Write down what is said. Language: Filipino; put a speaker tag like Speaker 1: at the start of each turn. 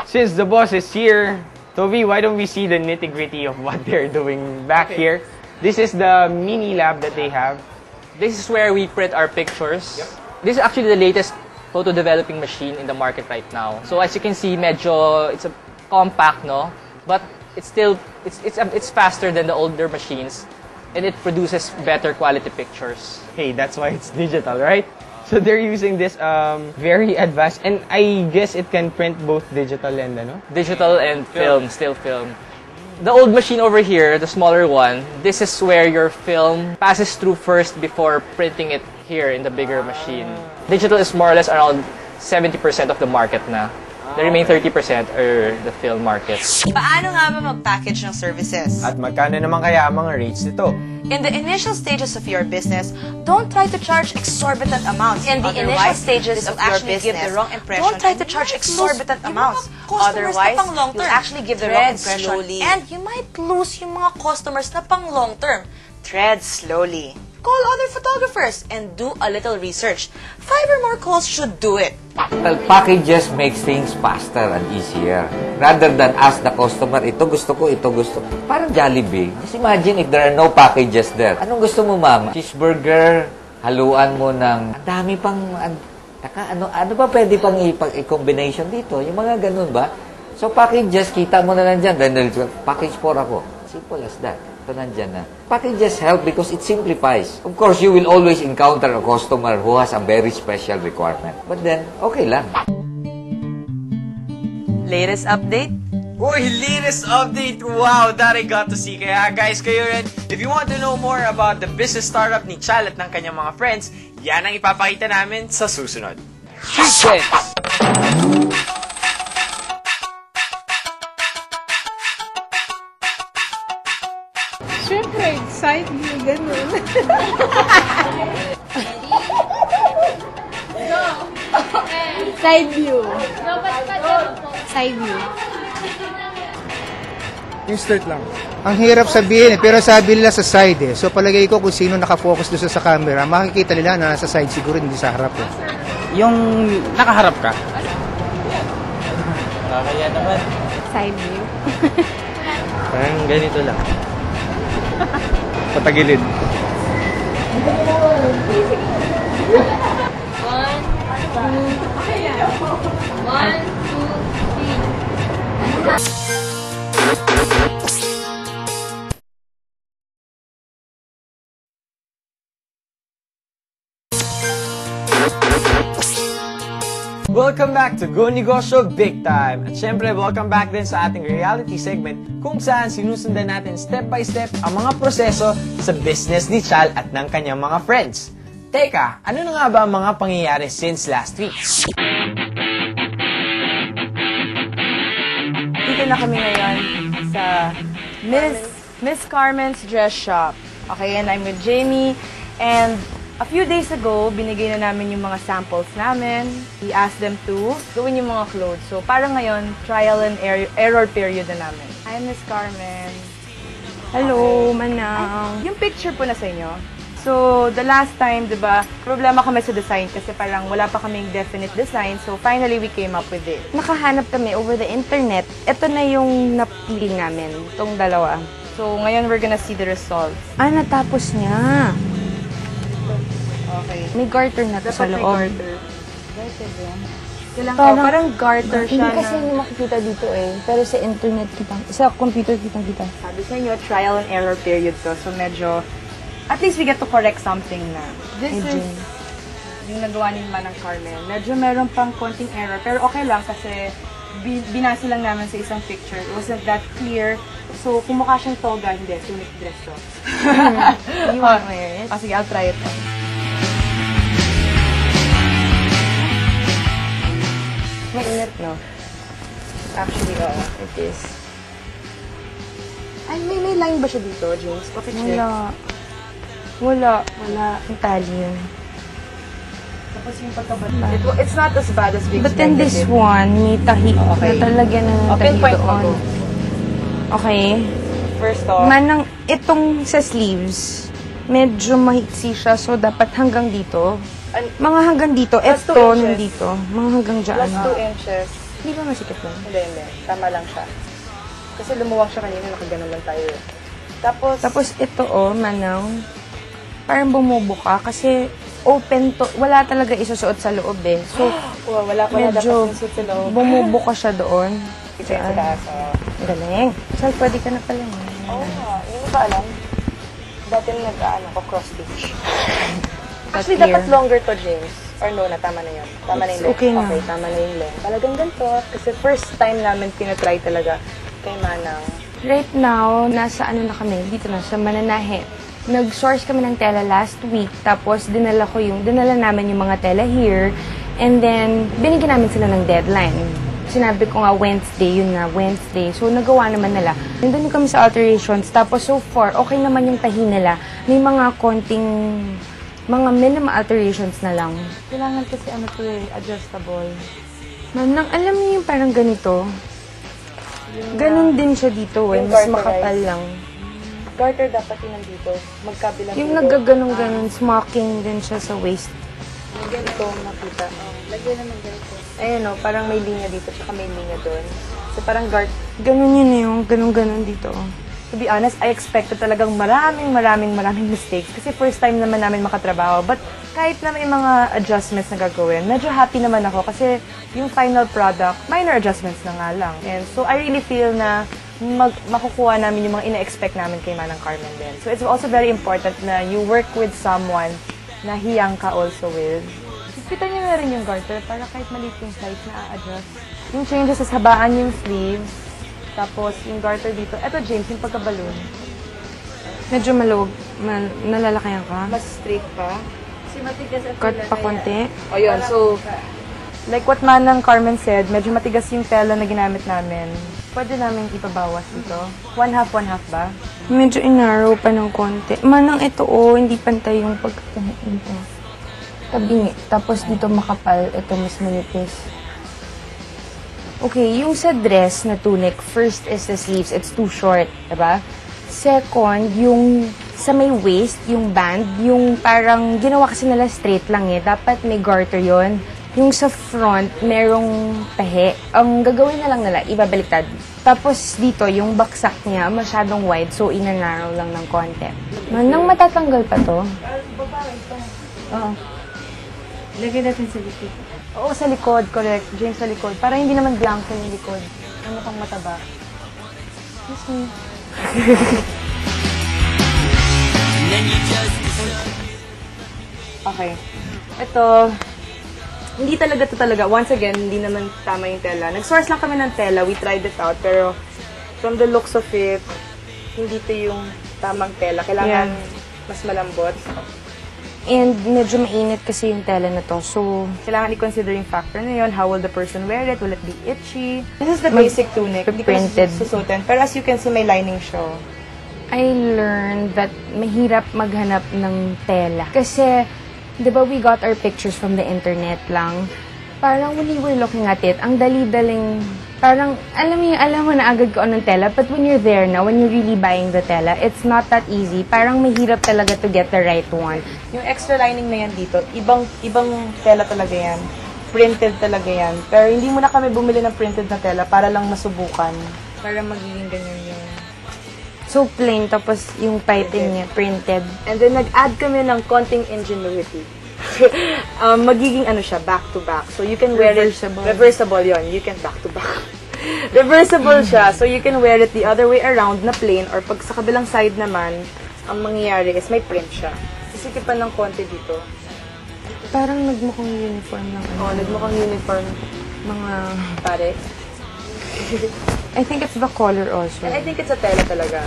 Speaker 1: Since the boss is here, Toby, why don't we see the nitty-gritty of what they're doing back here? This is the mini lab that they have.
Speaker 2: This is where we print our pictures. This is actually the latest photo developing machine in the market right now. So as you can see, it's a compact, no? But it's still it's faster than the older machines, and it produces better quality pictures.
Speaker 1: Hey, that's why it's digital, right? So they're using this very advanced, and I guess it can print both digital and
Speaker 2: Digital and film, still film. The old machine over here, the smaller one, this is where your film passes through first before printing it here in the bigger machine. Digital is more or less around 70% of the market na. The remaining 30% are the film market.
Speaker 3: Paano nga ba mag-package ng services?
Speaker 1: At magkano naman kaya ang mga rates nito?
Speaker 3: In the initial stages of your business, don't try to charge exorbitant amounts. In the initial stages of your business, give the wrong impression. Don't try to charge exorbitant amounts. Otherwise, you'll actually give the wrong impression. Slowly. And you might lose yung mga customers na pang long term. Tread slowly. Call other photographers and do a little research. 5 or more calls should do it.
Speaker 4: Well, packages makes things faster and easier. Rather than ask the customer, ito gusto ko, ito gusto ko. Parang Jollibee. Just imagine if there are no packages there. Anong gusto mo, ma'am? Cheeseburger, haluan mo ng... Ang dami pang... Ano ba pwede pang i-combination dito? Yung mga ganun ba? So, packages, kita mo na lang dyan. Then, package 4 ako. Simple as that. Ito nandyan na. Packages help because it simplifies. Of course, you will always encounter a customer who has a very special requirement. But then, okay lang.
Speaker 3: Latest update?
Speaker 1: Uy, latest update! Wow, that I got to see. Kaya guys, kayo rin, if you want to know more about the business startup ni Chal at ng kanyang mga friends, yan ang ipapakita namin sa susunod.
Speaker 2: Sequence!
Speaker 5: Siyempre, side view, ganun. Side view. Side view.
Speaker 6: Insert lang. Ang hirap sabihin pero sabi nila sa side So palagay ko kung sino nakafocus doon sa camera, makikita nila na nasa side siguro, hindi sa harap
Speaker 1: Yung nakaharap ka? Kaya naman.
Speaker 5: Side view.
Speaker 1: Parang ganito lang. Patagilid.
Speaker 5: One, two, three.
Speaker 1: Welcome back to Go Negosyo Big Time! At syempre, welcome back din sa ating reality segment kung saan sinusundan natin step by step ang mga proseso sa business ni Chal at ng kanyang mga friends. Teka, ano na nga ba ang mga pangyayari since last week?
Speaker 7: Dito na kami ngayon sa Miss Carmen's Dress Shop. Okay, and I'm with Jamie. And a few days ago, binigay na namin yung mga samples namin. We asked them to gawin yung mga clothes. So, parang ngayon, trial and error period na namin. Hi, Miss Carmen. Hello, Manang. Yung picture po na sa inyo. So, the last time, di ba, problema kami sa design kasi parang wala pa kaming definite design. So, finally, we came up with it.
Speaker 5: Nakahanap kami over the internet. Ito na yung napili namin, itong dalawa.
Speaker 7: So, ngayon, we're gonna see the results.
Speaker 5: Natapos niya.
Speaker 7: Okay.
Speaker 5: May garter na to sa
Speaker 7: Dapat may
Speaker 5: loob.
Speaker 7: garter. Garter ba? Parang garter siya
Speaker 5: Hindi kasi hindi makikita dito Pero sa internet sa computer kita.
Speaker 7: Sabi sa inyo, trial and error period to. So medyo, at least we get to correct something na. This is yung nagawa ni Manang Carmen. Medyo meron pang konting error. Pero okay lang kasi binasa lang namin sa isang picture. It wasn't that clear. So kung mukha siyang toga, hindi. Tunic dress to.
Speaker 5: You want to wear it?
Speaker 7: Sige, I'll try it.
Speaker 5: Mainit, no?
Speaker 7: Actually,
Speaker 5: It is. Ay, may line ba siya dito, James?
Speaker 7: Pakicture.
Speaker 5: Wala. Ang tali yun.
Speaker 7: Tapos yung pagkabata. It's not as bad as we
Speaker 5: But then this
Speaker 7: expected.
Speaker 5: one, may tahi.
Speaker 7: Okay.
Speaker 5: Natalagyan na ng tahi
Speaker 7: Pinpoint mo
Speaker 5: doon.
Speaker 7: to.
Speaker 5: Okay.
Speaker 7: First off,
Speaker 5: Manang, itong sa sleeves, medyo mahiksi siya, so dapat hanggang dito. Mga hanggang dito.
Speaker 7: Plus 2
Speaker 5: Ito,
Speaker 7: inches.
Speaker 5: nandito. Mga hanggang dyan.
Speaker 7: plus 2 inches. Hindi ba masikip lang? Hindi. Tama lang siya. Kasi lumuwag siya kanina, nakaganon lang tayo. Tapos ito Manang, parang bumubuka kasi open to, wala talaga isusuot sa loob eh. So, wala
Speaker 5: medyo
Speaker 7: dapat isusuot sa loob.
Speaker 5: bumubuka siya doon.
Speaker 7: Ito yung sa taas.
Speaker 5: Galing. So, pwede ka na pala.
Speaker 7: Hindi mo ba alam? Dati nag-ano ko, cross stitch. Actually,
Speaker 5: Here.
Speaker 7: dapat longer to, James. Or no, tama na yun. Tama na yung length.
Speaker 5: Okay na.
Speaker 7: Okay, tama na yung length. Talagang ganito. Kasi first time namin tinatry talaga kay Manang.
Speaker 5: Right now, nasa ano na kami, dito na, sa Mananahe. Nag-source kami ng tela last week, tapos dinala namin yung mga tela here, and then binigyan namin sila ng deadline. Sinabi ko nga Wednesday, yun na, Wednesday. So, nagawa naman nila. Nandun kami sa alterations, tapos so far, okay naman yung tahi nila. May mga konting, mga minimum alterations na lang.
Speaker 7: Kailangan kasi ano to eh, adjustable.
Speaker 5: Manang, alam niyo yung parang ganito? Ganun din siya dito eh,
Speaker 7: Yung
Speaker 5: mas
Speaker 7: garter,
Speaker 5: makapal
Speaker 7: right?
Speaker 5: lang.
Speaker 7: Garter dapat yun nandito. Magkabilang
Speaker 5: Yung
Speaker 7: dito.
Speaker 5: naggaganong-ganon, smocking din siya sa waist.
Speaker 7: Ganito, makita. Lagyan naman ganito. Ayun o, parang may linya dito, tsaka may linya doon. So parang
Speaker 5: Ganun yun eh, yung ganun-ganon dito.
Speaker 7: to be honest, I expected talagang maraming mistakes. Kasi first time naman namin makatrabaho. But kahit na may mga adjustments na gagawin, medyo happy naman ako kasi yung final product, minor adjustments na nga lang. And so I really feel na makukuha namin yung mga ina-expect namin kay Manang Carmen din. So it's also very important na you work with someone na hiyang ka also with. Kita niyo na rin yung garter para kahit maliit yung size na a-adjust. Yung changes sa habaan yung sleeves, tapos yung garter dito. Eto James, yung pagka-balloon.
Speaker 5: Medyo maluwag, nalalakayan ka.
Speaker 7: Mas straight pa.
Speaker 5: Cut pa konti.
Speaker 7: O yun, so, like what Manang Carmen said, medyo matigas yung tela na ginamit namin. Pwede namin ipabawas dito. 1/2 ba?
Speaker 5: Medyo inarrow pa ng konti. Manang ito hindi pantay yung pagkakain ito. Tabingi. Tapos dito makapal, ito mas manipis. Okay, yung sa dress na tunic, first is the sleeves. It's too short, diba? Second, yung sa may waist, yung band, yung parang ginawa kasi nila straight lang eh. Dapat may garter yon. Yung sa front, merong tahe. Ang gagawin na lang nila, ibabaliktad. Tapos dito, yung baksak niya, masyadong wide, so inanarrow lang ng konti. Manang matatanggal pa to?
Speaker 7: Oo. Lagyan natin sa likod. Oo, sa likod, correct. James, sa likod. Para hindi naman blanco yung likod. Ano pang mataba. Excuse me. Okay. Ito, hindi talaga to talaga. Once again, hindi naman tama yung tela. Nag-source lang kami ng tela. We tried it out. Pero from the looks of it, hindi to yung tamang tela. Kailangan mas malambot.
Speaker 5: And medyo mainit kasi yung tela na to. So,
Speaker 7: Kailangan i-consider yung factor na yun. How will the person wear it? Will it be itchy? This is the basic tunic. Hindi ko
Speaker 5: printed.
Speaker 7: susutin. Pero as you can see, may lining siya.
Speaker 5: I learned that mahirap maghanap ng tela. Kasi, di ba, we got our pictures from the internet lang. Parang when we were looking at it, ang dali-daling, parang, alam mo na agad ko anong tela, but when you're there now, when you're really buying the tela, it's not that easy. Parang mahirap talaga to get the right one.
Speaker 7: Yung extra lining na yan dito, ibang tela talaga yan. Printed talaga yan. Pero hindi mo na kami bumili ng printed na tela para lang masubukan. Para magiging ganyan yung...
Speaker 5: So, plain, tapos yung piping niya, printed.
Speaker 7: And then, nag-add kami ng konting ingenuity. Magiging ano siya, back-to-back. So, you can wear
Speaker 5: Reversible.
Speaker 7: it... Reversible yon. You can back-to-back. Reversible siya. So, you can wear it the other way around na plain or pag sa kabilang side naman, ang mangyayari is may print siya. Sisikipan ng konti dito.
Speaker 5: Parang nagmukhang uniform lang.
Speaker 7: Oh, nagmukhang uniform.
Speaker 5: Mga,
Speaker 7: Pare.
Speaker 5: I think it's the color also.
Speaker 7: And I think it's a tela talaga.